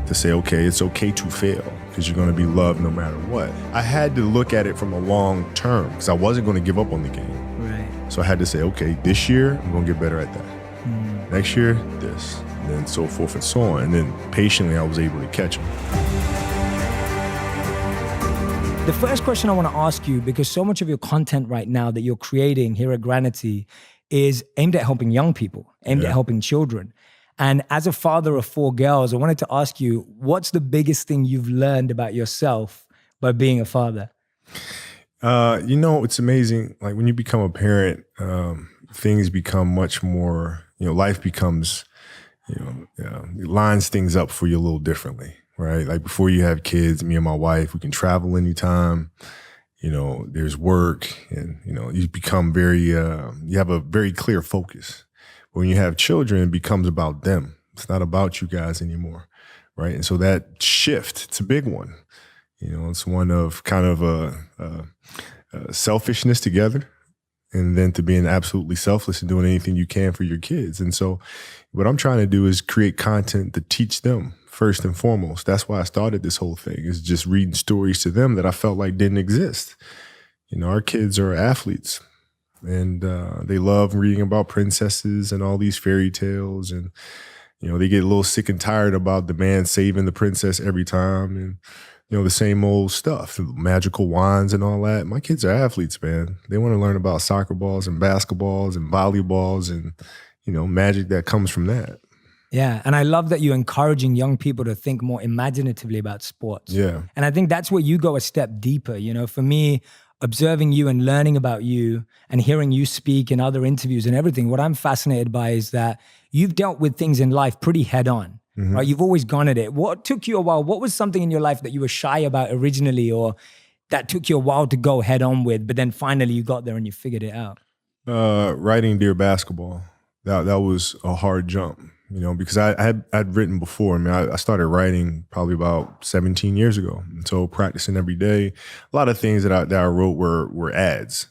to say, okay, it's okay to fail because you're going to be loved no matter what. I had to look at it from a long term because I wasn't going to give up on the game. Right. So I had to say, okay, this year I'm going to get better at that. Next year, this, and then so forth and so on. And then patiently I was able to catch them. The first question I want to ask you, because so much of your content right now that you're creating here at Granity is aimed at helping young people, aimed at helping children. And as a father of 4 girls, I wanted to ask you, what's the biggest thing you've learned about yourself by being a father? It's amazing. Like when you become a parent, things become much more, life becomes, it lines things up for you a little differently, right? Like before you have kids, me and my wife, we can travel anytime. There's work and, you become you have a very clear focus. When you have children, it becomes about them. It's not about you guys anymore, right? And so that shift, it's a big one. It's one of kind of a selfishness together, and then to being absolutely selfless and doing anything you can for your kids. And so what I'm trying to do is create content to teach them first and foremost. That's why I started this whole thing, is just reading stories to them that I felt like didn't exist. Our kids are athletes. And they love reading about princesses and all these fairy tales. And, they get a little sick and tired about the man saving the princess every time. And, the same old stuff, magical wands and all that. My kids are athletes, man. They want to learn about soccer balls and basketballs and volleyballs and, magic that comes from that. Yeah. And I love that you're encouraging young people to think more imaginatively about sports. Yeah. And I think that's where you go a step deeper. For me, observing you and learning about you and hearing you speak in other interviews and everything, what I'm fascinated by is that you've dealt with things in life pretty head on, right? You've always gone at it. What took you a while? What was something in your life that you were shy about originally, or that took you a while to go head on with, but then finally you got there and you figured it out? Writing Dear Basketball. That was a hard jump, because I'd written before. I started writing probably about 17 years ago. And so practicing every day, a lot of things that I wrote were ads.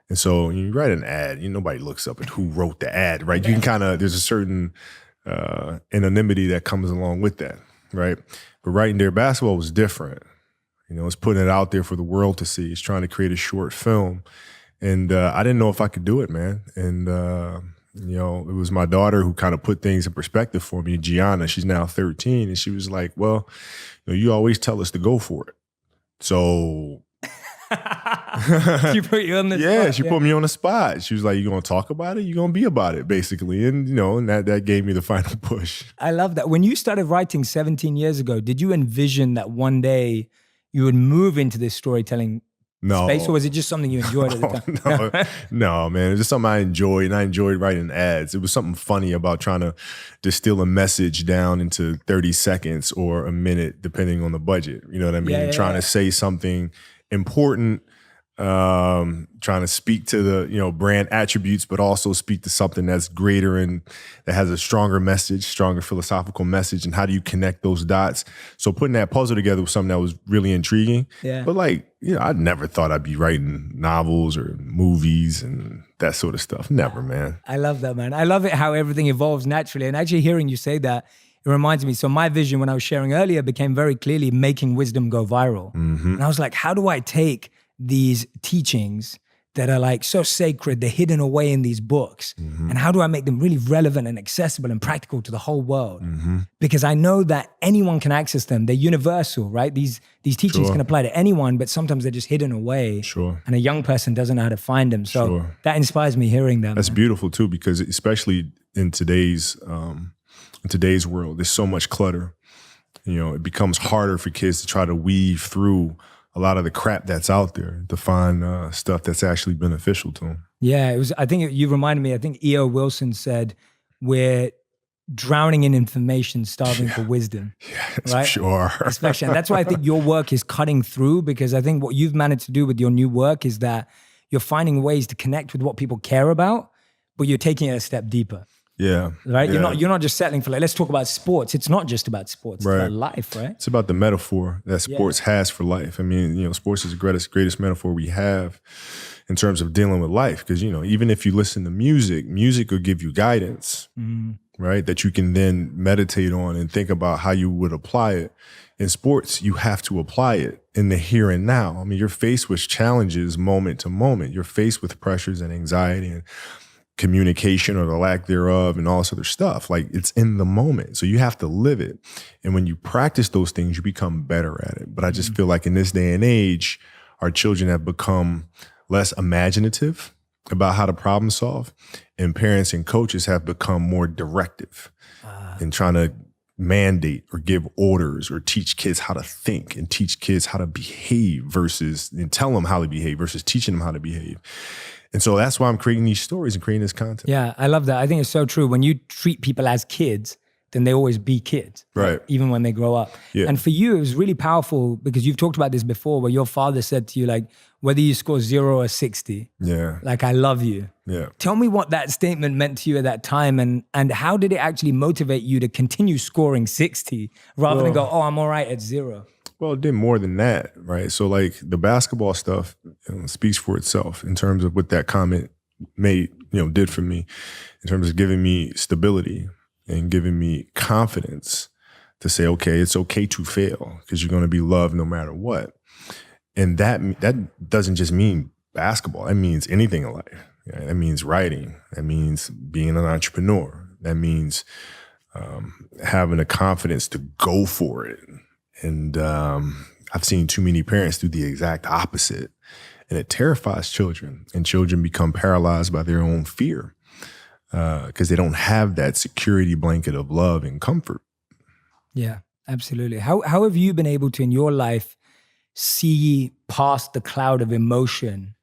And so when you write an ad, nobody looks up at who wrote the ad, right? You can there's a certain anonymity that comes along with that, right? But writing Dear Basketball was different. It's putting it out there for the world to see. It's trying to create a short film. And I didn't know if I could do it, man. And, it was my daughter who kind of put things in perspective for me, Gianna. She's now 13. And she was like, well, you always tell us to go for it. So She put you on the spot. Yeah, she put me on the spot. She was like, you going to talk about it? You going to be about it, basically. And, and that gave me the final push. I love that. When you started writing 17 years ago, did you envision that one day you would move into this storytelling space, or was it just something you enjoyed at the time? No, man. It was just something I enjoyed, and I enjoyed writing ads. It was something funny about trying to distill a message down into 30 seconds or a minute, depending on the budget. You know what I mean? Trying to say something important, trying to speak to the brand attributes, but also speak to something that's greater and that has a stronger message, stronger philosophical message. And how do you connect those dots? So putting that puzzle together was something that was really intriguing. Yeah. But I never thought I'd be writing novels or movies and that sort of stuff. Never, man. I love that, man. I love it how everything evolves naturally. And actually hearing you say that, it reminds me. So my vision when I was sharing earlier became very clearly making wisdom go viral. Mm-hmm. And I was like, how do I take these teachings that are like so sacred, they're hidden away in these books, and how do I make them really relevant and accessible and practical to the whole world? Because I know that anyone can access them. They're universal, right? These teachings can apply to anyone, but sometimes they're just hidden away. And a young person doesn't know how to find them. So that inspires me hearing them. That's beautiful too, because especially in today's world, there's so much clutter. It becomes harder for kids to try to weave through a lot of the crap that's out there to find stuff that's actually beneficial to them. Yeah, I think you reminded me, I think E.O. Wilson said, we're drowning in information, starving for wisdom. Yes, right? Sure. Especially, and that's why I think your work is cutting through, because I think what you've managed to do with your new work is that you're finding ways to connect with what people care about, but you're taking it a step deeper. Yeah. Right? Yeah. You're not just settling for let's talk about sports. It's not just about sports. It's about life, right? It's about the metaphor that sports has for life. I mean, sports is the greatest metaphor we have. in terms of dealing with life. Because, even if you listen to music will give you guidance, right? That you can then meditate on and think about how you would apply it. In sports, you have to apply it in the here and now. I mean, you're faced with challenges moment to moment. You're faced with pressures and anxiety and communication or the lack thereof and all this other stuff. Like, it's in the moment. So you have to live it. And when you practice those things, you become better at it. But I just feel like in this day and age, our children have become less imaginative about how to problem solve. And parents and coaches have become more directive in trying to mandate or give orders or teach kids how to think and teach kids how to behave and tell them how to behave versus teaching them how to behave. And so that's why I'm creating these stories and creating this content. Yeah, I love that. I think it's so true. When you treat people as kids, then they always be kids. Right. Even when they grow up. Yeah. And for you, it was really powerful because you've talked about this before where your father said to you, like, whether you score 0 or 60, like, I love you. Yeah. Tell me what that statement meant to you at that time and how did it actually motivate you to continue scoring 60 rather than go, oh, I'm all right at 0? Well, it did more than that, right? So like the basketball stuff speaks for itself in terms of what that comment did for me in terms of giving me stability and giving me confidence to say, okay, it's okay to fail because you're going to be loved no matter what. And that doesn't just mean basketball. That means anything in life. Yeah, that means writing. That means being an entrepreneur. That means having the confidence to go for it. And I've seen too many parents do the exact opposite. And it terrifies children. And children become paralyzed by their own fear because they don't have that security blanket of love and comfort. Yeah, absolutely. How have you been able to, in your life, see past the cloud of emotion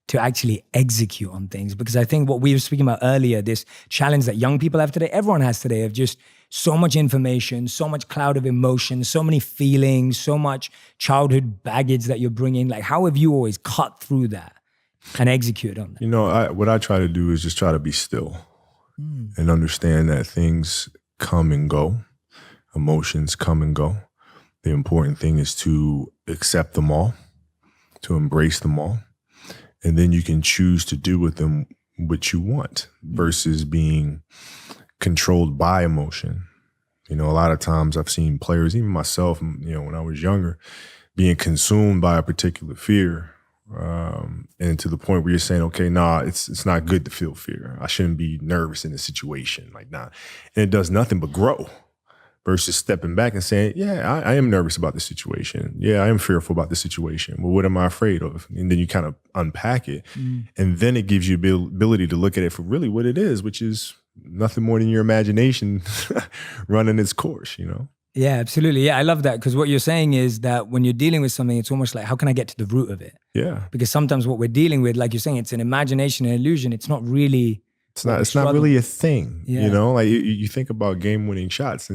to actually execute on things? Because I think what we were speaking about earlier, this challenge that young people have today, everyone has today, of just so much information, so much cloud of emotion, so many feelings, so much childhood baggage that you're bringing. Like, how have you always cut through that and execute on that? What I try to do is just try to be still and understand that things come and go, emotions come and go. The important thing is to accept them all, to embrace them all. And then you can choose to do with them what you want versus being controlled by emotion. A lot of times I've seen players, even myself, when I was younger, being consumed by a particular fear. And to the point where you're saying, okay, it's not good to feel fear. I shouldn't be nervous in a situation like that. And it does nothing but grow. Versus stepping back and saying, yeah, I am nervous about this situation. Yeah, I am fearful about this situation. Well, what am I afraid of? And then you kind of unpack it. And then it gives you the ability to look at it for really what it is, which is nothing more than your imagination running its course, Yeah, absolutely. Yeah, I love that because what you're saying is that when you're dealing with something, it's almost like, how can I get to the root of it? Yeah. Because sometimes what we're dealing with, like you're saying, it's an imagination, an illusion. It's not really... It's not really a thing, Like you think about game-winning shots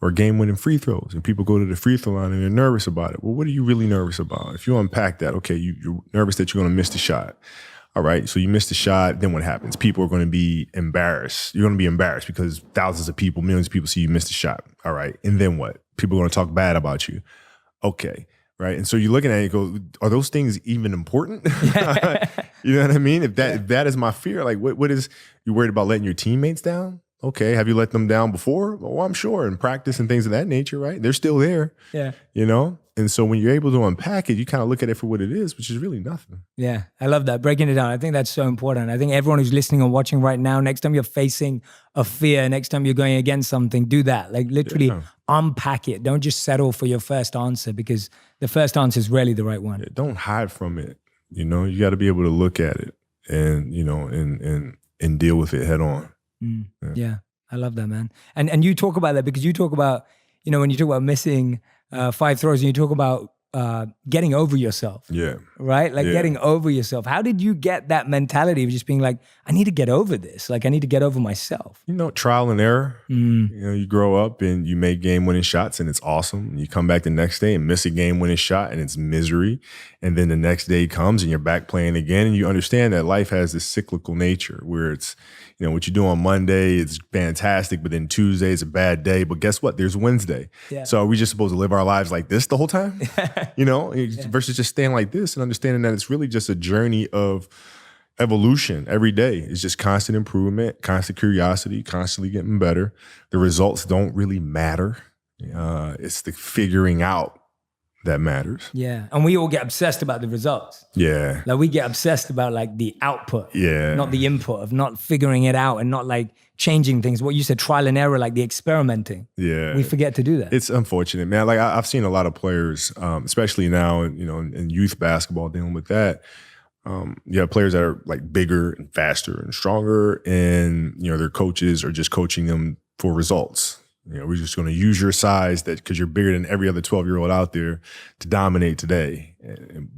or game-winning free throws, and people go to the free throw line and they're nervous about it. Well, what are you really nervous about? If you unpack that, okay, you're nervous that you're going to miss the shot. All right, so you missed the shot, then what happens? People are going to be embarrassed. You're going to be embarrassed because thousands of people, millions of people see you miss the shot. All right, and then what? People are going to talk bad about you. Okay. Right. And so you're looking at it and go, are those things even important? You know what I mean? If that is my fear, like what is, you worried about letting your teammates down? Okay. Have you let them down before? Well, I'm sure in practice and things of that nature, right? They're still there. Yeah. And so when you're able to unpack it, you kind of look at it for what it is, which is really nothing. Yeah. I love that. Breaking it down. I think that's so important. I think everyone who's listening or watching right now, next time you're facing a fear, next time you're going against something, do that. Like literally unpack it. Don't just settle for your first answer because the first answer is rarely the right one. Yeah, don't hide from it. You got to be able to look at it and, and deal with it head on. Yeah. I love that, man. And you talk about that because you talk about, when you talk about missing 5 throws and you talk about getting over yourself. Yeah. Right? Like getting over yourself. How did you get that mentality of just being like, I need to get over this. Like I need to get over myself. Trial and error. You grow up and you make game-winning shots and it's awesome. And you come back the next day and miss a game-winning shot and it's misery. And then the next day comes and you're back playing again. And you understand that life has this cyclical nature where it's, what you do on Monday is fantastic, but then Tuesday is a bad day. But guess what? There's Wednesday. Yeah. So are we just supposed to live our lives like this the whole time? Versus just staying like this and understanding that it's really just a journey of evolution every day. It's just constant improvement, constant curiosity, constantly getting better. The results don't really matter. It's the figuring out that matters. Yeah. And we all get obsessed about the results. Yeah. Like we get obsessed about like the output, not the input, of not figuring it out and not like changing things. What you said, trial and error, like the experimenting. Yeah. We forget to do that. It's unfortunate, man. Like I've seen a lot of players, especially now, in youth basketball, dealing with that. You have players that are like bigger and faster and stronger, and their coaches are just coaching them for results. We're just going to use your size because you're bigger than every other 12-year-old out there to dominate today.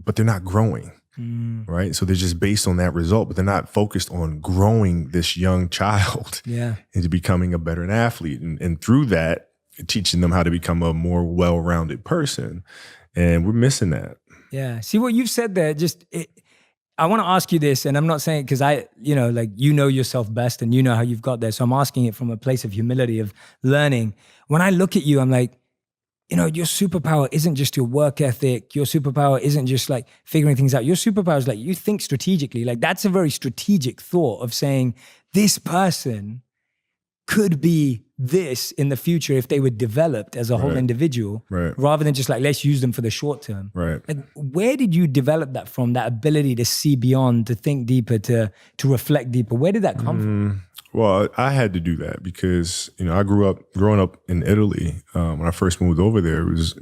But they're not growing, right? So they're just based on that result, but they're not focused on growing this young child into becoming a better athlete. And through that, teaching them how to become a more well-rounded person. And we're missing that. Yeah. See what you've said there, I want to ask you this, and I'm not saying because you know yourself best and you know how you've got there. So I'm asking it from a place of humility, of learning. When I look at you, I'm like, your superpower isn't just your work ethic. Your superpower isn't just like figuring things out. Your superpower is like you think strategically. Like that's a very strategic thought of saying this person could be this in the future if they were developed as a whole individual, rather than just like, let's use them for the short term. Right. Like, where did you develop that from, that ability to see beyond, to think deeper, to reflect deeper? Where did that come from? Well, I had to do that because, I growing up in Italy. When I first moved over there, it was,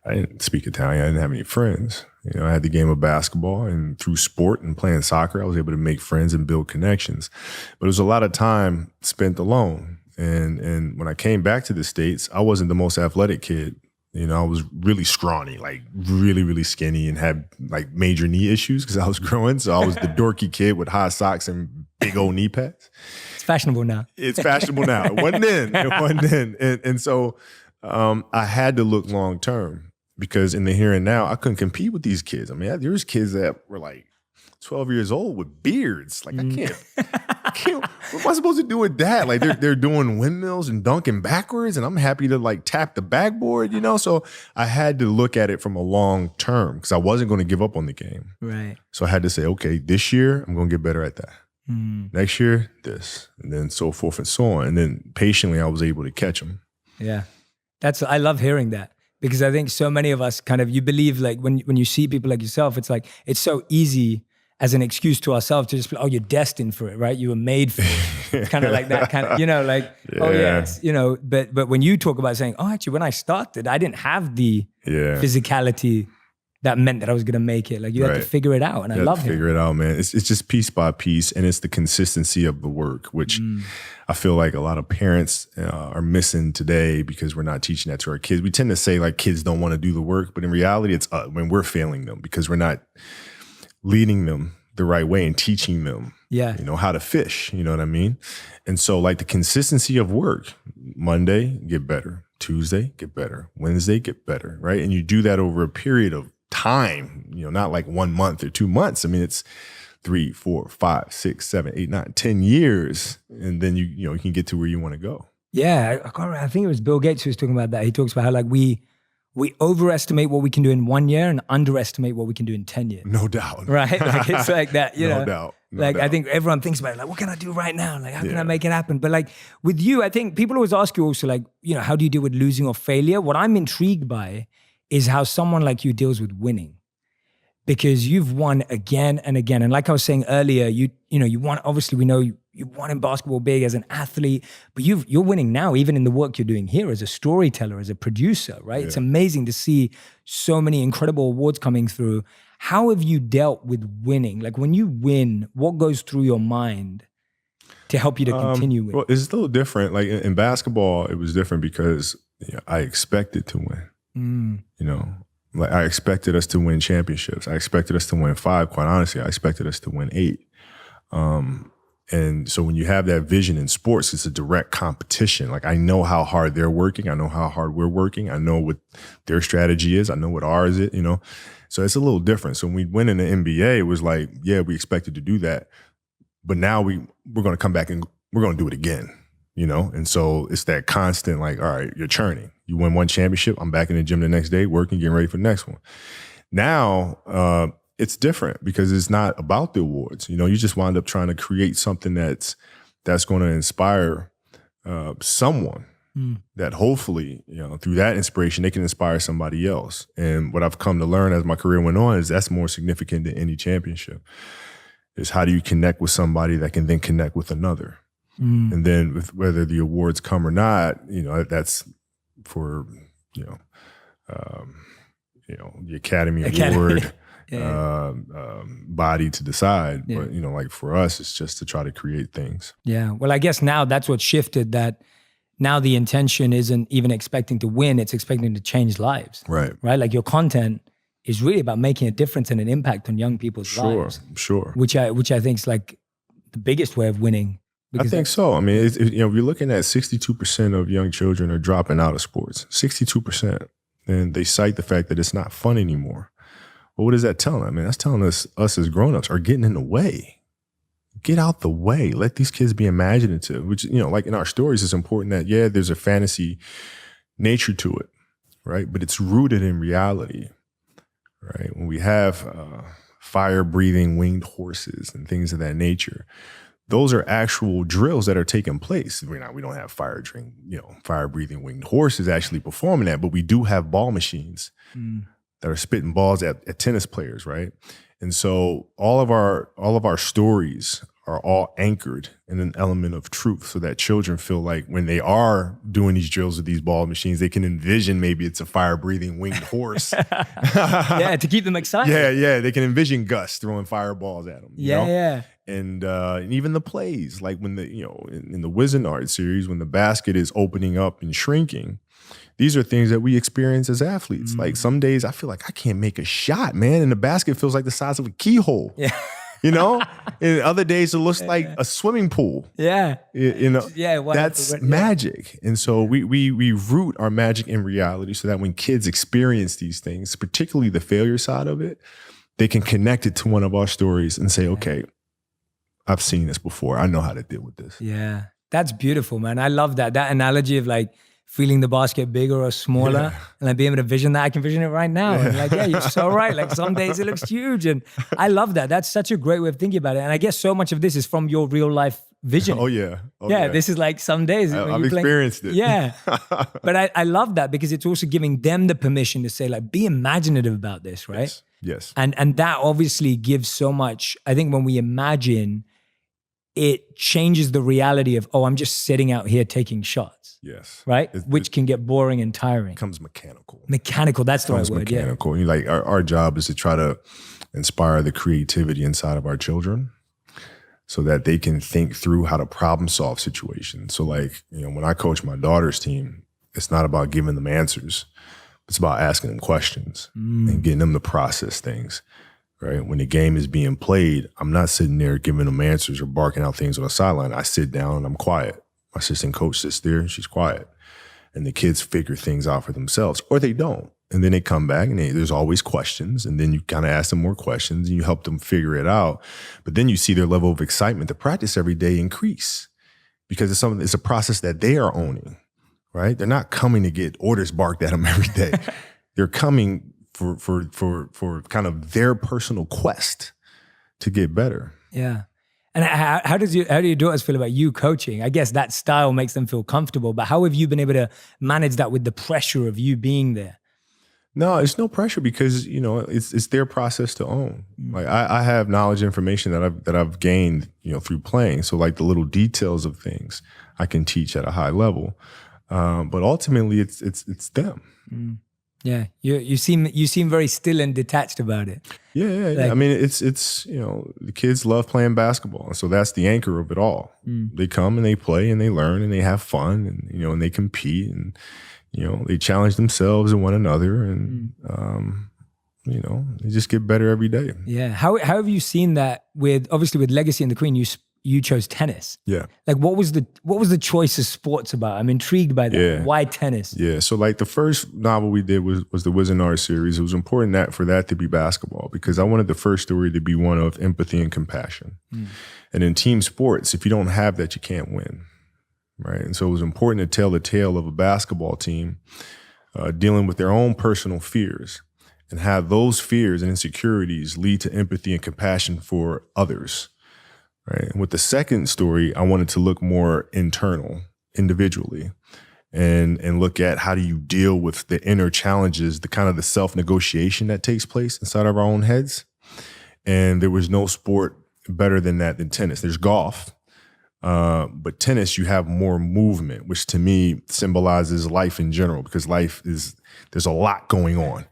I didn't speak Italian. I didn't have any friends. I had the game of basketball, and through sport and playing soccer, I was able to make friends and build connections. But it was a lot of time spent alone. And when I came back to the States, I wasn't the most athletic kid. I was really scrawny, like really, really skinny, and had like major knee issues because I was growing. So I was the dorky kid with high socks and big old knee pads. It's fashionable now. It's fashionable now. It wasn't then. And so I had to look long term. Because in the here and now, I couldn't compete with these kids. I mean, there's kids that were like 12 years old with beards. Like, I can't, what am I supposed to do with that? Like, they're doing windmills and dunking backwards, and I'm happy to like tap the backboard, So I had to look at it from a long term because I wasn't going to give up on the game. Right. So I had to say, okay, this year, I'm going to get better at that. Next year, this, and then so forth and so on. And then patiently, I was able to catch them. Yeah. I love hearing that. Because I think so many of us you believe like when you see people like yourself, it's like, it's so easy as an excuse to ourselves to just be, oh, you're destined for it, right? You were made for it. It's kind of like that kind of, oh yes, but when you talk about saying, oh, actually, when I started, I didn't have the physicality that meant that I was going to make it. Like you had to figure it out. And I love it. Figure it out, man. It's just piece by piece. And it's the consistency of the work, which I feel like a lot of parents are missing today because we're not teaching that to our kids. We tend to say like kids don't want to do the work, but in reality, it's when we're failing them because we're not leading them the right way and teaching them, how to fish, you know what I mean? And so like the consistency of work, Monday, get better. Tuesday, get better. Wednesday, get better, right? And you do that over a period of time, not like 1 month or 2 months. I mean, it's 3, 4, 5, 6, 7, 8, 9, 10 years. And then you can get to where you want to go. Yeah. I think it was Bill Gates who was talking about that. He talks about how like we overestimate what we can do in 1 year and underestimate what we can do in 10 years. No doubt. Right? Like it's like that, No doubt. I think everyone thinks about it, like, what can I do right now? Like, how can I make it happen? But like with you, I think people always ask you also like, how do you deal with losing or failure? What I'm intrigued by is how someone like you deals with winning, because you've won again and again. And like I was saying earlier, you won. Obviously, we know you won in basketball big as an athlete, but you're winning now, even in the work you're doing here as a storyteller, as a producer, right? Yeah. It's amazing to see so many incredible awards coming through. How have you dealt with winning? Like when you win, what goes through your mind to help you to continue with? Well, it's a little different. Like in basketball, it was different because I expected to win. Like I expected us to win championships. I expected us to win 5. Quite honestly, I expected us to win 8. And so when you have that vision in sports, it's a direct competition. Like I know how hard they're working. I know how hard we're working. I know what their strategy is. I know what ours is, So it's a little different. So when we went in the NBA, it was like, yeah, we expected to do that. But now we're going to come back and we're going to do it again, And so it's that constant like, all right, you're churning. You win one championship. I'm back in the gym the next day, working, getting ready for the next one. Now, it's different because it's not about the awards. You just wind up trying to create something that's going to inspire someone that hopefully, through that inspiration, they can inspire somebody else. And what I've come to learn as my career went on is that's more significant than any championship, is how do you connect with somebody that can then connect with another? And then whether the awards come or not, that's for, the Academy Award body to decide. But, like for us, it's just to try to create things. Yeah. Well, I guess now that's what shifted, that now the intention isn't even expecting to win, it's expecting to change lives. Right. Right? Like your content is really about making a difference and an impact on young people's lives. Sure. Which I think is like the biggest way of winning. I think so. I mean, if you're looking at 62% of young children are dropping out of sports, 62%. And they cite the fact that it's not fun anymore. Well, what does that tell them? I mean, that's telling us as grown-ups are getting in the way. Get out the way. Let these kids be imaginative, which, like in our stories, it's important that, there's a fantasy nature to it, right? But it's rooted in reality, right? When we have fire-breathing winged horses and things of that nature, those are actual drills that are taking place. We don't have fire-breathing winged horses actually performing that, but we do have ball machines that are spitting balls at tennis players, right? And so all of our stories are all anchored in an element of truth, so that children feel like when they are doing these drills with these ball machines, they can envision maybe it's a fire-breathing winged horse. To keep them excited. Yeah. They can envision Gus throwing fireballs at them. Yeah. And even the plays, like when in the Wizard series, when the basket is opening up and shrinking, these are things that we experience as athletes. Like some days I feel like I can't make a shot, man, and the basket feels like the size of a keyhole. Yeah. And other days it looks like a swimming pool. Yeah. That's magic. And so we root our magic in reality so that when kids experience these things, particularly the failure side of it, they can connect it to one of our stories and say, okay, I've seen this before. I know how to deal with this. Yeah. That's beautiful, man. I love that. That analogy of like feeling the basket bigger or smaller and like being able to vision that. I can vision it right now. And like, you're so right. Like some days it looks huge. And I love that. That's such a great way of thinking about it. And I guess so much of this is from your real life vision. Oh yeah. This is like some days. I've experienced it. Yeah. But I love that because it's also giving them the permission to say like, be imaginative about this, right? Yes. And that obviously gives so much. I think when we imagine, it changes the reality of, I'm just sitting out here taking shots. Yes. Right? Which can get boring and tiring. Becomes mechanical. Mechanical, that's the right word. Mechanical. Yeah. Like our job is to try to inspire the creativity inside of our children so that they can think through how to problem solve situations. So like, when I coach my daughter's team, it's not about giving them answers. It's about asking them questions and getting them to process things. Right? When the game is being played, I'm not sitting there giving them answers or barking out things on the sideline. I sit down and I'm quiet. My assistant coach sits there and she's quiet. And the kids figure things out for themselves, or they don't. And then they come back and there's always questions. And then you kind of ask them more questions and you help them figure it out. But then you see their level of excitement to practice every day increase because it's a process that they are owning, right? They're not coming to get orders barked at them every day. They're coming for kind of their personal quest to get better. Yeah. And how do your daughters feel about you coaching? I guess that style makes them feel comfortable, but how have you been able to manage that with the pressure of you being there? No, it's no pressure because, it's their process to own. Like I have knowledge, information that I've gained, through playing. So like the little details of things I can teach at a high level. But ultimately it's them. Yeah, you seem very still and detached about it. Yeah. I mean, it's the kids love playing basketball, and so that's the anchor of it all. They come and they play and they learn and they have fun and and they compete and they challenge themselves and one another and they just get better every day. Yeah. How have you seen that with Legacy and the Queen? You chose tennis. Yeah. Like what was the choice of sports about? I'm intrigued by that. Yeah. Why tennis? Yeah. So like the first novel we did was the Wizard series. It was important for that to be basketball because I wanted the first story to be one of empathy and compassion. And in team sports, if you don't have that, you can't win. Right. And so it was important to tell the tale of a basketball team dealing with their own personal fears and have those fears and insecurities lead to empathy and compassion for others, right? And with the second story, I wanted to look more internal, individually, and look at how do you deal with the inner challenges, the kind of the self-negotiation that takes place inside of our own heads. And there was no sport better than that than tennis. There's golf, but tennis, you have more movement, which to me symbolizes life in general, because there's a lot going on,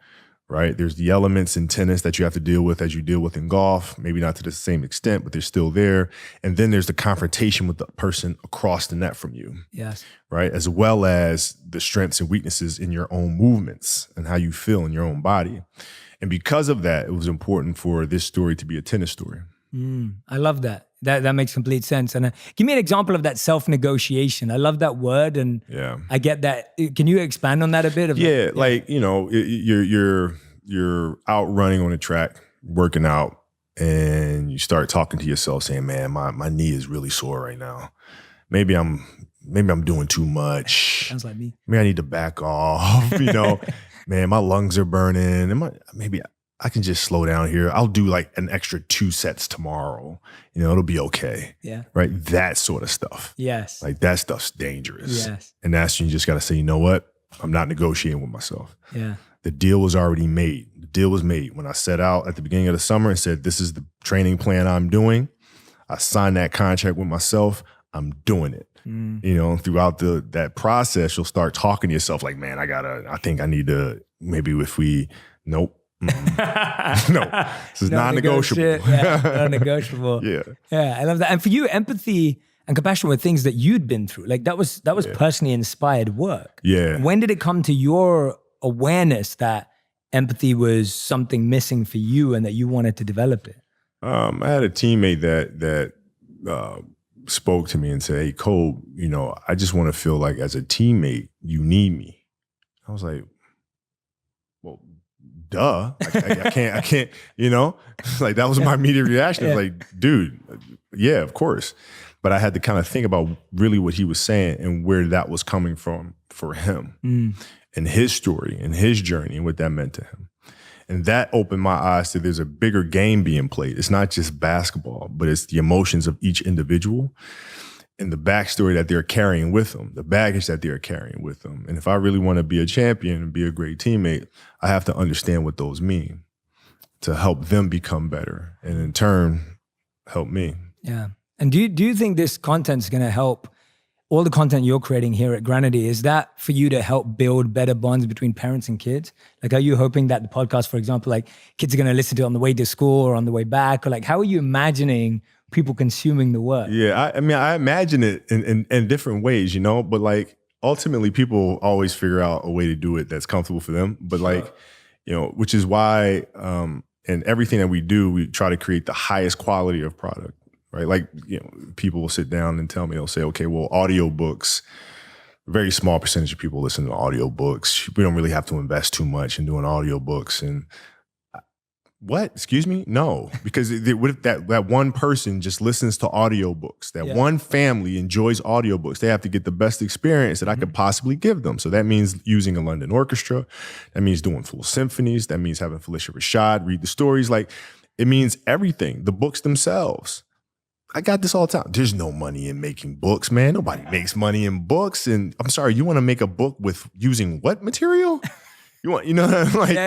right? There's the elements in tennis that you have to deal with as you deal with in golf, maybe not to the same extent, but they're still there. And then there's the confrontation with the person across the net from you. Yes. Right? As well as the strengths and weaknesses in your own movements and how you feel in your own body. And because of that, it was important for this story to be a tennis story. I love that. That makes complete sense. And give me an example of that self-negotiation. I love that word, and I get that. Can you expand on that a bit? Like, you're out running on a track, working out, and you start talking to yourself saying, man, my knee is really sore right now. Maybe I'm doing too much. Sounds like me. Maybe I need to back off, man, my lungs are burning. Maybe I can just slow down here. I'll do like an extra 2 sets tomorrow. It'll be okay. Yeah. Right? That sort of stuff. Yes. Like that stuff's dangerous. Yes. And that's when you just got to say, you know what? I'm not negotiating with myself. Yeah. The deal was already made. The deal was made when I set out at the beginning of the summer and said, this is the training plan I'm doing. I signed that contract with myself. I'm doing it. Throughout that process, you'll start talking to yourself like, man, I think I need to, nope. No, this is non-negotiable. Non-negotiable. Yeah, I love that. And for you, empathy and compassion were things that you'd been through. Like that was personally inspired work. Yeah. When did it come to your awareness that empathy was something missing for you and that you wanted to develop it? I had a teammate that spoke to me and said, hey, Kobe, I just want to feel like as a teammate, you need me. I was like, well, duh. I can't, like that was my immediate reaction. I was like, dude, yeah, of course. But I had to kind of think about really what he was saying and where that was coming from for him and his story and his journey and what that meant to him. And that opened my eyes to there's a bigger game being played. It's not just basketball, but it's the emotions of each individual and the backstory that they're carrying with them, the baggage that they're carrying with them. And if I really want to be a champion and be a great teammate, I have to understand what those mean to help them become better and in turn, help me. Yeah. And do you think this content is going to help all the content you're creating here at Granity? Is that for you to help build better bonds between parents and kids? Like, are you hoping that the podcast, for example, like kids are going to listen to it on the way to school or on the way back? Or like, how are you imagining people consuming the work? Yeah, I imagine it in different ways, but like ultimately people always figure out a way to do it that's comfortable for them. But like, which is why in everything that we do, we try to create the highest quality of product. Right. Like, people will sit down and tell me, they'll say, okay, well, audiobooks, a very small percentage of people listen to audiobooks. We don't really have to invest too much in doing audiobooks. And what? Excuse me? No, because what if that one person just listens to audiobooks? That one family enjoys audiobooks. They have to get the best experience that I could possibly give them. So that means using a London orchestra. That means doing full symphonies. That means having Felicia Rashad read the stories. Like, it means everything. The books themselves. I got this all the time. There's no money in making books, man. Nobody makes money in books. And I'm sorry, you want to make a book with using what material? I'm like,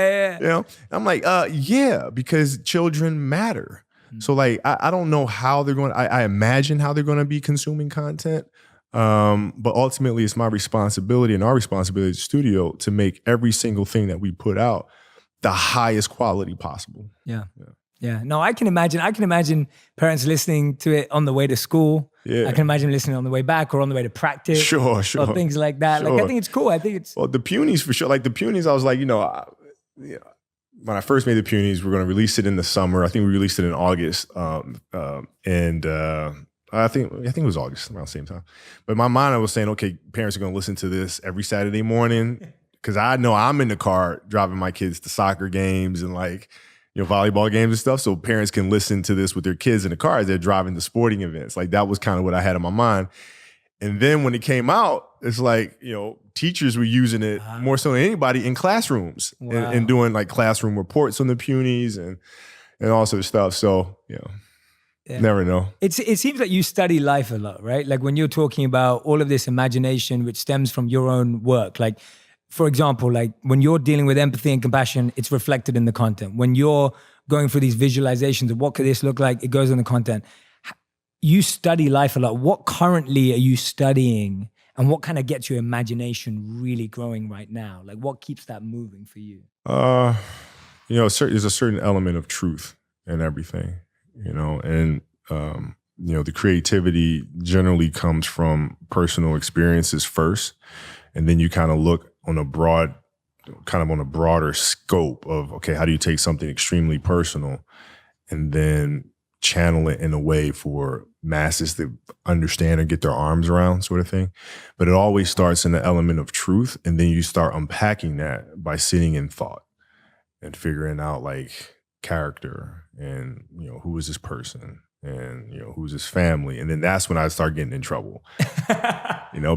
I'm like, yeah, because children matter. So like, I don't know how they're going. I imagine how they're going to be consuming content. But ultimately, it's my responsibility and our responsibility as a studio to make every single thing that we put out the highest quality possible. Yeah. No, I can imagine parents listening to it on the way to school. Yeah. I can imagine listening on the way back or on the way to practice. Sure. Or things like that. Sure. Like, I think it's cool. Well, the Punies for sure. Like the Punies, I was like, when I first made the Punies, we're going to release it in the summer. I think we released it in August. I think it was August around the same time. But in my mind, I was saying, okay, parents are going to listen to this every Saturday morning because I know I'm in the car driving my kids to soccer games and like, volleyball games and stuff. So parents can listen to this with their kids in the car as they're driving to sporting events. Like that was kind of what I had in my mind. And then when it came out, it's like, teachers were using it more so than anybody in classrooms and doing like classroom reports on the punies and all sort of stuff. So, never know. It seems like you study life a lot, right? Like when you're talking about all of this imagination, which stems from your own work, like, for example, like when you're dealing with empathy and compassion, it's reflected in the content. When you're going through these visualizations of what could this look like, it goes in the content. You study life a lot. What currently are you studying, and what kind of gets your imagination really growing right now? Like what keeps that moving for you? There's a certain element of truth in everything, and the creativity generally comes from personal experiences first, and then you kind of look on a broader scope of, okay, how do you take something extremely personal and then channel it in a way for masses to understand or get their arms around, sort of thing. But it always starts in the element of truth, and then you start unpacking that by sitting in thought and figuring out like character and, who is this person and, who's his family. And then that's when I start getting in trouble,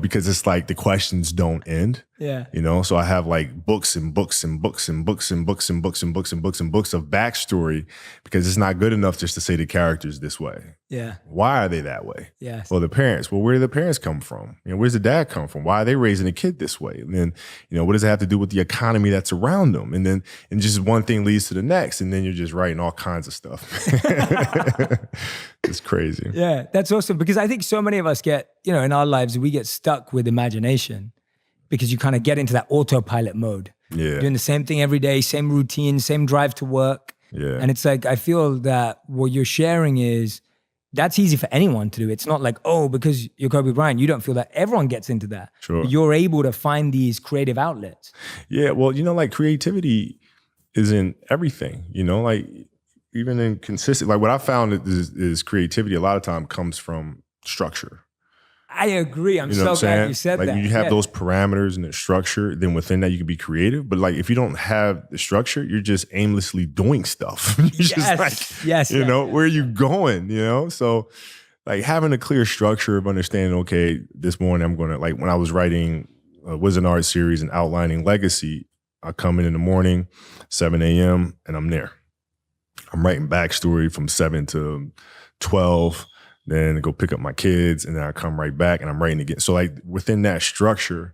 because it's like the questions don't end. Yeah. So I have like books and books and books and books and books and books and books and books and books of backstory, because it's not good enough just to say the character's this way. Yeah. Why are they that way? Yes. Well, the parents. Well, where do the parents come from? Where's the dad come from? Why are they raising a kid this way? And then, what does it have to do with the economy that's around them? And then, just one thing leads to the next, and then you're just writing all kinds of stuff. It's crazy. Yeah, that's awesome, because I think so many of us get, in our lives, we get stuck with imagination because you kind of get into that autopilot mode. Yeah. Doing the same thing every day, same routine, same drive to work. Yeah. And it's like, I feel that what you're sharing is, that's easy for anyone to do. It's not like, because you're Kobe Bryant, you don't feel that. Everyone gets into that. Sure. But you're able to find these creative outlets. Yeah, well, like creativity is in everything, like even in consistent, like what I found is creativity a lot of time comes from structure. I agree. I'm so glad you said like that. You have those parameters and the structure, then within that you can be creative. But like if you don't have the structure, you're just aimlessly doing stuff. Yes. Where are you going? So like having a clear structure of understanding, okay, this morning I'm going to, like when I was writing a Wizard Art series and outlining Legacy, I come in the morning, 7 a.m. and I'm there. I'm writing backstory from 7 to 12. Then I go pick up my kids, and then I come right back and I'm writing again. So like within that structure,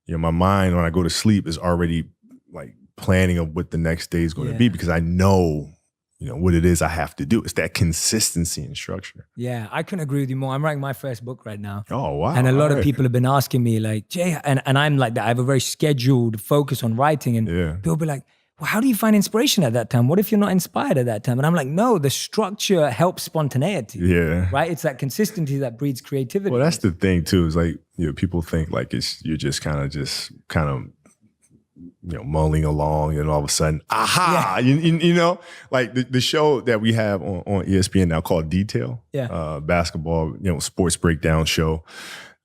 my mind when I go to sleep is already like planning of what the next day is going to be, because I know, what it is I have to do. It's that consistency and structure. Yeah, I couldn't agree with you more. I'm writing my first book right now. Oh, wow. And a lot of people have been asking me like, Jay, and I'm like that. I have a very scheduled focus on writing, and people be like, well, how do you find inspiration at that time? What if you're not inspired at that time? And I'm like, no, the structure helps spontaneity. Yeah. Right? It's that consistency that breeds creativity. Well, that's the thing too, is like, people think like you're just kind of mulling along, and all of a sudden, aha, like the show that we have on ESPN now called Detail, basketball, sports breakdown show.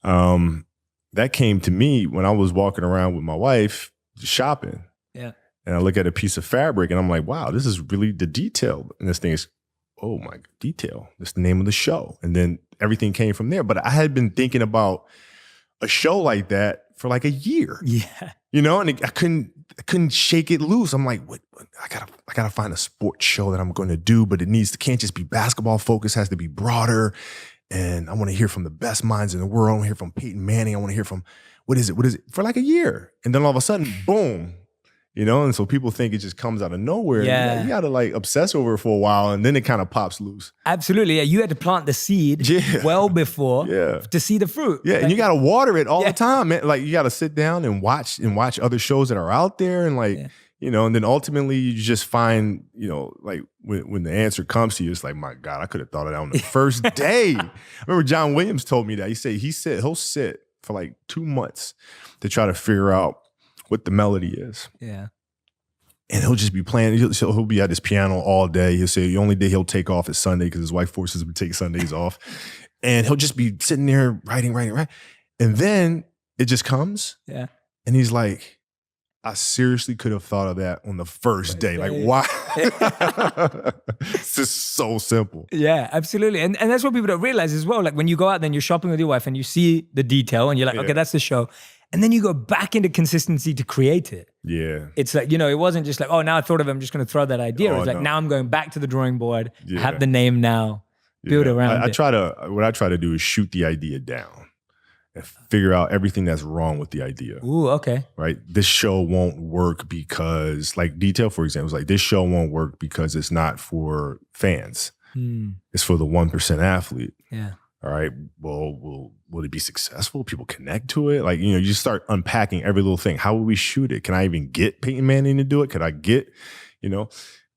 That came to me when I was walking around with my wife shopping. Yeah. And I look at a piece of fabric and I'm like, wow, this is really the detail. And this thing is, oh my, detail. That's the name of the show. And then everything came from there. But I had been thinking about a show like that for like a year. Yeah. And I couldn't shake it loose. I'm like, what? I gotta find a sports show that I'm going to do, but can't just be basketball focused, has to be broader. And I want to hear from the best minds in the world. I want to hear from Peyton Manning. I want to hear from, what is it? For like a year. And then all of a sudden, boom. And so people think it just comes out of nowhere. Yeah. You got to like obsess over it for a while, and then it kind of pops loose. Absolutely. Yeah. You had to plant the seed well before to see the fruit. Yeah. And you got to water it all the time, man. Like you got to sit down and watch other shows that are out there, and like, and then ultimately you just find, like when the answer comes to you, it's like, my God, I could have thought of that on the first day. I remember John Williams told me that. He said he'll sit for like 2 months to try to figure out what the melody is. Yeah. And he'll just be playing. He'll be at his piano all day. He'll say the only day he'll take off is Sunday because his wife forces him to take Sundays off. And he'll just be sitting there writing. And then it just comes. Yeah. And he's like, I seriously could have thought of that on the first day. Like, why? It's just so simple. Yeah, absolutely. And that's what people don't realize as well. Like when you go out, then you're shopping with your wife and you see the detail and you're like, okay, that's the show. And then you go back into consistency to create it. Yeah. It's like, it wasn't just like, oh, now I thought of it, I'm just going to throw that idea. It's like, now I'm going back to the drawing board, have the name now, build around it. What I try to do is shoot the idea down and figure out everything that's wrong with the idea. Ooh, okay. Right? This show won't work because, like Detail, for example, is like, this show won't work because it's not for fans. It's for the 1% athlete. Yeah. All right. Well, will it be successful? People connect to it? Like, you just start unpacking every little thing. How will we shoot it? Can I even get Peyton Manning to do it? Could I get,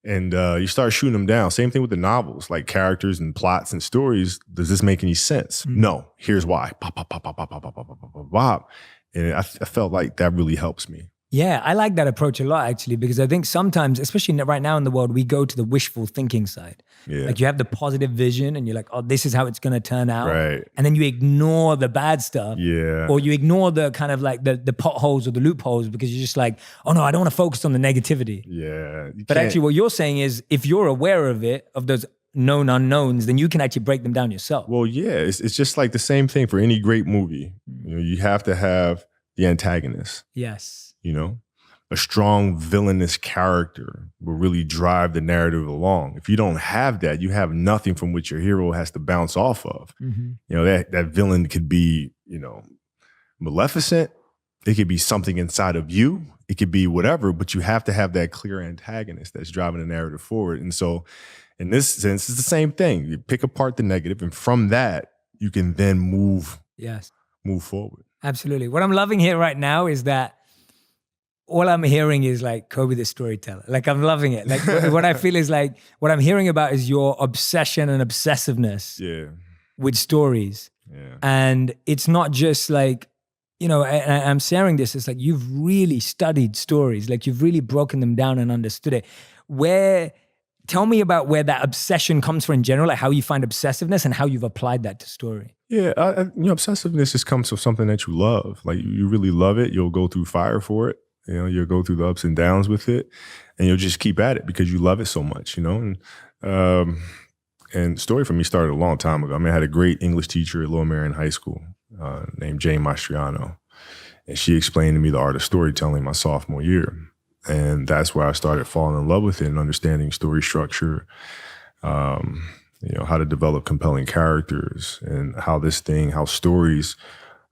And you start shooting them down. Same thing with the novels, like characters and plots and stories. Does this make any sense? No. Here's why. Pop, pop, pop, pop, pop, pop, pop, pop, pop, pop, pop. And I felt like that really helps me. Yeah, I like that approach a lot, actually, because I think sometimes, especially right now in the world, we go to the wishful thinking side. Yeah. Like you have the positive vision and you're like, oh, this is how it's going to turn out. Right. And then you ignore the bad stuff. Yeah. Or you ignore the kind of like the potholes or the loopholes because you're just like, oh no, I don't want to focus on the negativity. Yeah. But actually what you're saying is if you're aware of it, of those known unknowns, then you can actually break them down yourself. Well, yeah, it's just like the same thing for any great movie. You have to have the antagonist. Yes. A strong villainous character will really drive the narrative along. If you don't have that, you have nothing from which your hero has to bounce off of. That villain could be, maleficent. It could be something inside of you. It could be whatever, but you have to have that clear antagonist that's driving the narrative forward. And so in this sense, it's the same thing. You pick apart the negative, and from that, you can then move forward. Absolutely. What I'm loving here right now is that all I'm hearing is like Kobe the storyteller. Like I'm loving it. Like what I feel is like what I'm hearing about is your obsession and obsessiveness with stories. Yeah. And it's not just like, I'm sharing this. It's like you've really studied stories. Like you've really broken them down and understood it. Tell me about where that obsession comes from in general, like how you find obsessiveness and how you've applied that to story. Yeah, obsessiveness just comes from something that you love. Like you really love it. You'll go through fire for it. You'll go through the ups and downs with it, and you'll just keep at it because you love it so much, And story for me started a long time ago. I had a great English teacher at Lower Merion High School named Jane Mastriano, and she explained to me the art of storytelling my sophomore year. And that's where I started falling in love with it and understanding story structure, how to develop compelling characters and how stories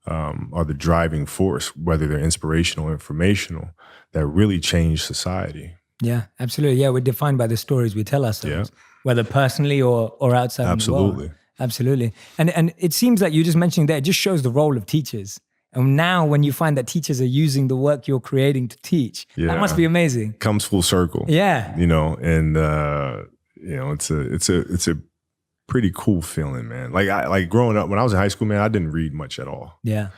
are the driving force, whether they're inspirational or informational, that really change society. Yeah, absolutely. Yeah, we're defined by the stories we tell ourselves, whether personally or outside of the world. Absolutely. And it seems like you just mentioning that, it just shows the role of teachers. And now when you find that teachers are using the work you're creating to teach, that must be amazing. Comes full circle. Yeah. It's a pretty cool feeling, man. Like growing up, when I was in high school, man, I didn't read much at all. Yeah.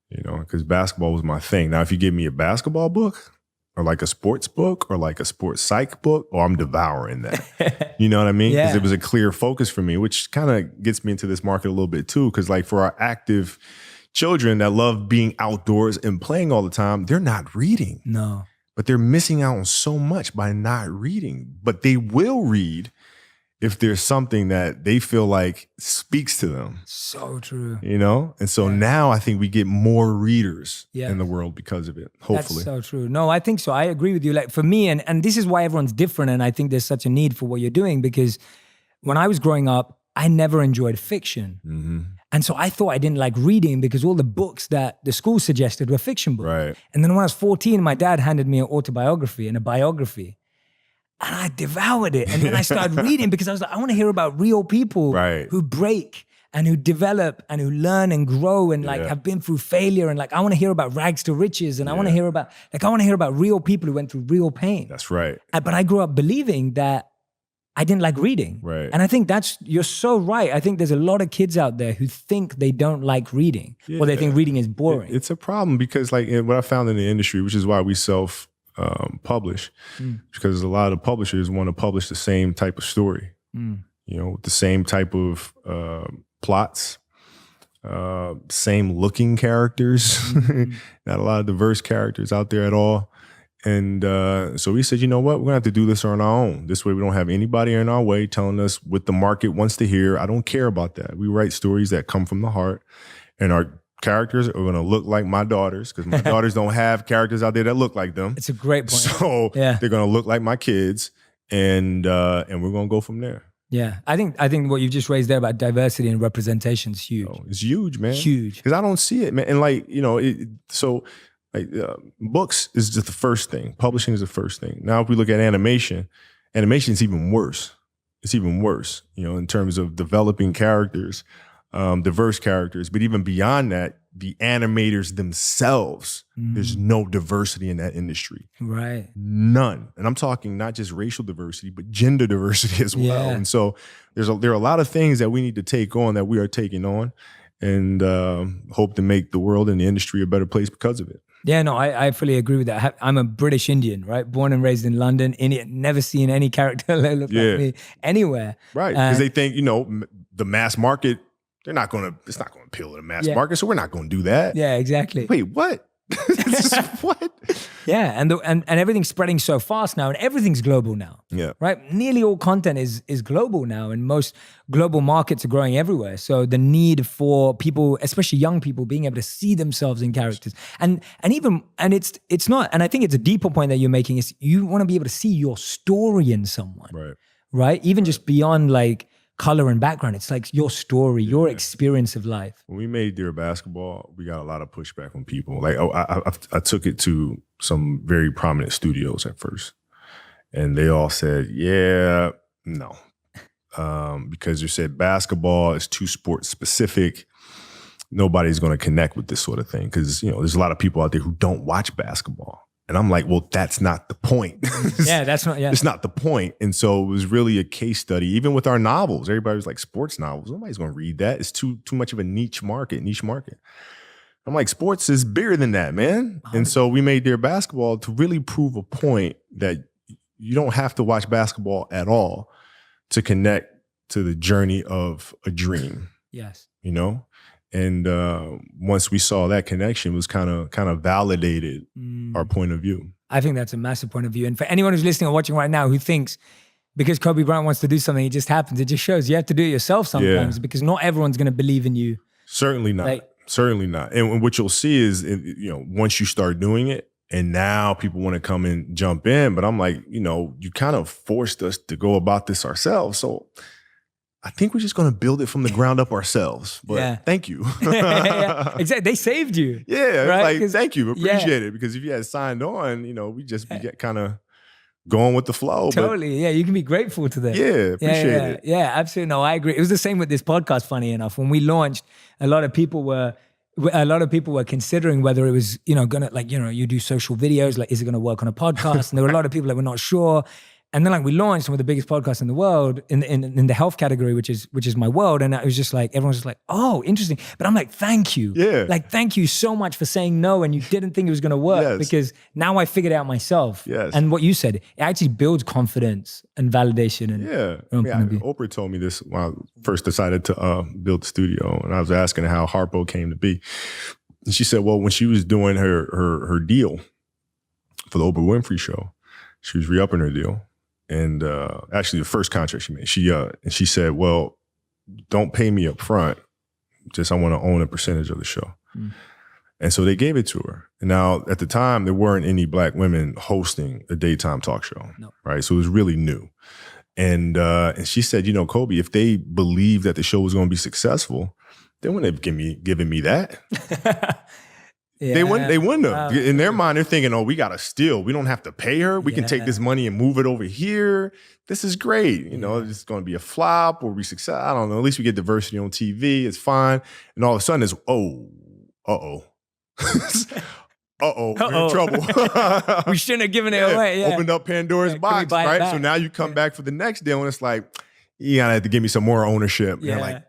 Because basketball was my thing. Now, if you give me a basketball book or like a sports book or like a sports psych book, I'm devouring that. You know what I mean? Because it was a clear focus for me, which kind of gets me into this market a little bit too. Because like for our active children that love being outdoors and playing all the time, they're not reading. No. But they're missing out on so much by not reading. But they will read if there's something that they feel like speaks to them. So true. And so now I think we get more readers in the world because of it, hopefully. That's so true. No, I think so. I agree with you. Like for me, and this is why everyone's different, and I think there's such a need for what you're doing, because when I was growing up, I never enjoyed fiction. Mm-hmm. And so I thought I didn't like reading because all the books that the school suggested were fiction books. Right. And then when I was 14, my dad handed me an autobiography and a biography. And I devoured it. And then I started reading because I was like, I want to hear about real people who break and who develop and who learn and grow and like have been through failure. And like, I want to hear about rags to riches. And I want to hear about real people who went through real pain. That's right. But I grew up believing that I didn't like reading. Right. And I think you're so right. I think there's a lot of kids out there who think they don't like reading or they think reading is boring. It's a problem because like what I found in the industry, which is why we publish, because a lot of publishers want to publish the same type of story, with the same type of plots, same looking characters, not a lot of diverse characters out there at all. And so we said, you know what? We're going to have to do this on our own. This way we don't have anybody in our way telling us what the market wants to hear. I don't care about that. We write stories that come from the heart, and our characters are going to look like my daughters, because my daughters don't have characters out there that look like them. It's a great point. So they're going to look like my kids, and we're going to go from there. Yeah, I think what you've just raised there about diversity and representation is huge. Oh, it's huge, man. Huge. Because I don't see it, man. And books is just the first thing. Publishing is the first thing. Now, if we look at animation is even worse. It's even worse, in terms of developing characters, diverse characters. But even beyond that, the animators themselves, there's no diversity in that industry. Right. None. And I'm talking not just racial diversity, but gender diversity as well. And so there are a lot of things that we need to take on, that we are taking on, and hope to make the world and the industry a better place because of it. Yeah, no, I fully agree with that. I'm a British Indian, right? Born and raised in London, Indian, never seen any character that look like me anywhere. Right, because they think, the mass market, it's not going to appeal to the mass market, so we're not going to do that. Yeah, exactly. Wait, what? What? Yeah, and everything's spreading so fast now, and everything's global now. Yeah. Right? Nearly all content is global now, and most global markets are growing everywhere. So the need for people, especially young people, being able to see themselves in characters. And it's not, and I think it's a deeper point that you're making, is you want to be able to see your story in someone. Right. Right? Even just beyond like color and background. It's like your story, your experience of life. When we made Dear Basketball, we got a lot of pushback from people. Like, I took it to some very prominent studios at first, and they all said, yeah, no. Because you said basketball is too sports specific. Nobody's going to connect with this sort of thing, because, there's a lot of people out there who don't watch basketball. And I'm like, well, that's not the point. It's not the point. And so it was really a case study. Even with our novels, everybody was like, sports novels, nobody's going to read that. It's too much of a niche market. I'm like, sports is bigger than that, man. And so we made Dear Basketball to really prove a point that you don't have to watch basketball at all to connect to the journey of a dream. Yes. And once we saw that connection, was kind of validated our point of view. I think that's a massive point of view. And for anyone who's listening or watching right now who thinks because Kobe Bryant wants to do something, it just happens, it just shows you have to do it yourself sometimes, because not everyone's going to believe in you. Certainly not. Certainly not. And what you'll see is, once you start doing it, and now people want to come and jump in, but I'm like, you kind of forced us to go about this ourselves. So I think we're just going to build it from the ground up ourselves. But thank you. Exactly. They saved you. Yeah. Right? Like, thank you. Appreciate it. Because if you had signed on, we just be kind of going with the flow. Totally. Yeah. You can be grateful to them. Yeah. Appreciate it. Yeah, absolutely. No, I agree. It was the same with this podcast, funny enough. When we launched, a lot of people were considering whether it was, gonna, like, you do social videos, like, is it gonna work on a podcast? And there were a lot of people that were not sure. And then, like, we launched one of the biggest podcasts in the world in the health category, which is my world. And it was just like, everyone's just like, oh, interesting. But I'm like, thank you. Yeah. Like, thank you so much for saying no. And you didn't think it was going to work, because now I figured it out myself. Yes. And what you said, it actually builds confidence and validation. And Oprah told me this when I first decided to build the studio. And I was asking how Harpo came to be. And she said, well, when she was doing her deal for the Oprah Winfrey Show, she was re-upping her deal. And actually, the first contract she made, she said, well, don't pay me up front. Just I want to own a percentage of the show. And so they gave it to her. And now, at the time, there weren't any Black women hosting a daytime talk show. No. Right? So it was really new. And she said, Kobe, if they believed that the show was going to be successful, they wouldn't have given me that. Yeah. They wouldn't have. In their mind, they're thinking, oh, we got to steal. We don't have to pay her. We can take this money and move it over here. This is great. It's going to be a flop or be successful. I don't know. At least we get diversity on TV. It's fine. And all of a sudden it's, we're in trouble. We shouldn't have given it away. Yeah. Opened up Pandora's box, right? So now you come back for the next deal and it's like, you gotta have to give me some more ownership. Yeah. And like,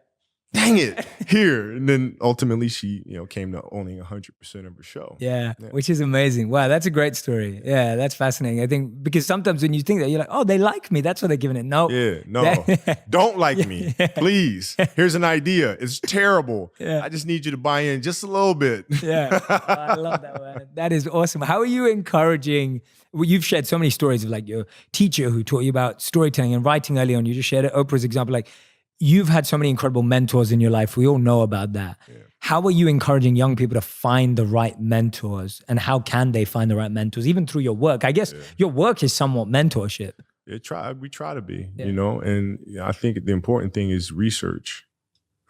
dang it, here. And then ultimately she, came to owning 100% of her show. Yeah, which is amazing. Wow, that's a great story. Yeah, that's fascinating. I think because sometimes when you think that, you're like, oh, they like me. That's what they're giving it. No. Yeah, no. Don't like me. Please. Here's an idea. It's terrible. Yeah. I just need you to buy in just a little bit. Yeah. Oh, I love that, man. That is awesome. How are you encouraging? Well, you've shared so many stories of like your teacher who taught you about storytelling and writing early on. You just shared it. Oprah's example. Like, you've had so many incredible mentors in your life. We all know about that. Yeah. How are you encouraging young people to find the right mentors, and how can they find the right mentors, even through your work? I guess your work is somewhat mentorship. We try to be, and I think the important thing is research.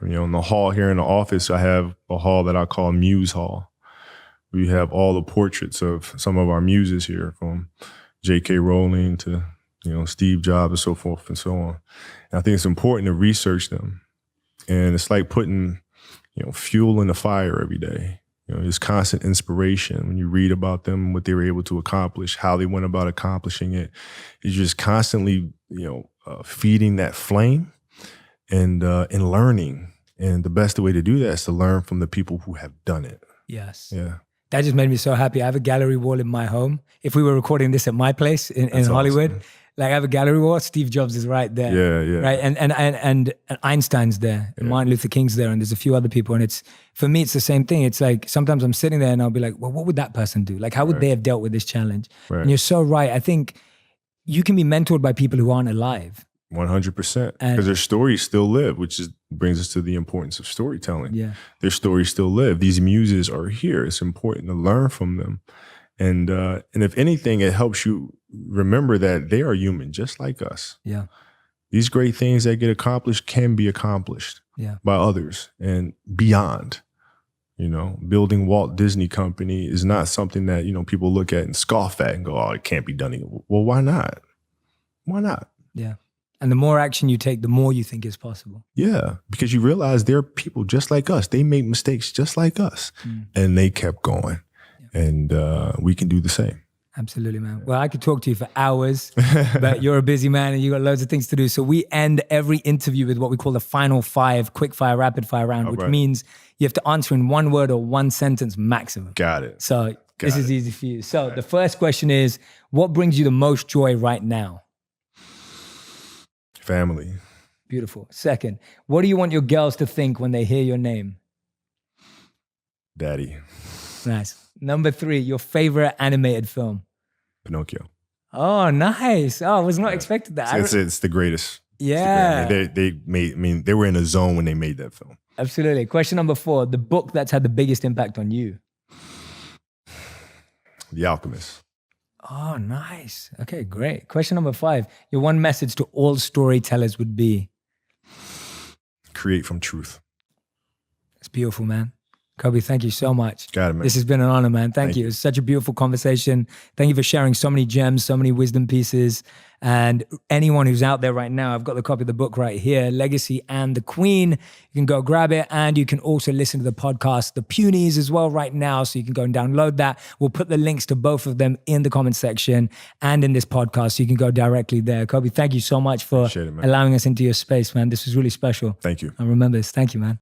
In the hall here in the office, I have a hall that I call Muse Hall. We have all the portraits of some of our muses here, from J.K. Rowling to Steve Jobs and so forth and so on. And I think it's important to research them. And it's like putting, fuel in the fire every day. There's constant inspiration when you read about them, what they were able to accomplish, how they went about accomplishing it. You're just constantly, feeding that flame and learning. And the best way to do that is to learn from the people who have done it. Yes. Yeah. That just made me so happy. I have a gallery wall in my home. If we were recording this at my place in Hollywood, awesome. Like I have a gallery wall, Steve Jobs is right there. Yeah. Right. And Einstein's there, and Martin Luther King's there, and there's a few other people. And for me, it's the same thing. It's like sometimes I'm sitting there and I'll be like, well, what would that person do? Like, how would they have dealt with this challenge? Right. And you're so right. I think you can be mentored by people who aren't alive. 100%, because their stories still live, which brings us to the importance of storytelling. Yeah, their stories still live. These muses are here. It's important to learn from them, and if anything, it helps you remember that they are human, just like us. Yeah, these great things that get accomplished can be accomplished by others and beyond. Building Walt Disney Company is not something that people look at and scoff at and go, "Oh, it can't be done." Well, why not? Why not? Yeah. And the more action you take, the more you think is possible. Yeah, because you realize they're people just like us. They make mistakes just like us. And they kept going. Yeah. And we can do the same. Absolutely, man. Well, I could talk to you for hours, but you're a busy man and you got loads of things to do. So we end every interview with what we call the final 5 quick fire, rapid fire round, which means you have to answer in one word or one sentence maximum. Got it. So this is easy for you. So the first question is, what brings you the most joy right now? Family. Beautiful. Second, what do you want your girls to think when they hear your name? Daddy. Nice. Number 3, your favorite animated film? Pinocchio. Oh, nice. Oh, I was not expecting that. It's the greatest. Yeah. They were in a zone when they made that film. Absolutely. Question number 4, the book that's had the biggest impact on you? The Alchemist. Oh, nice. Okay, great. Question number 5. Your one message to all storytellers would be? Create from truth. It's beautiful, man. Kobi, thank you so much. Got it, man. This has been an honor, man. Thank you. It's such a beautiful conversation. Thank you for sharing so many gems, so many wisdom pieces. And anyone who's out there right now, I've got the copy of the book right here, Legacy and the Queen. You can go grab it. And you can also listen to the podcast, The Punies, as well right now. So you can go and download that. We'll put the links to both of them in the comment section and in this podcast. So you can go directly there. Kobi, thank you so much for allowing us into your space, man. This was really special. Thank you. I remember this. Thank you, man.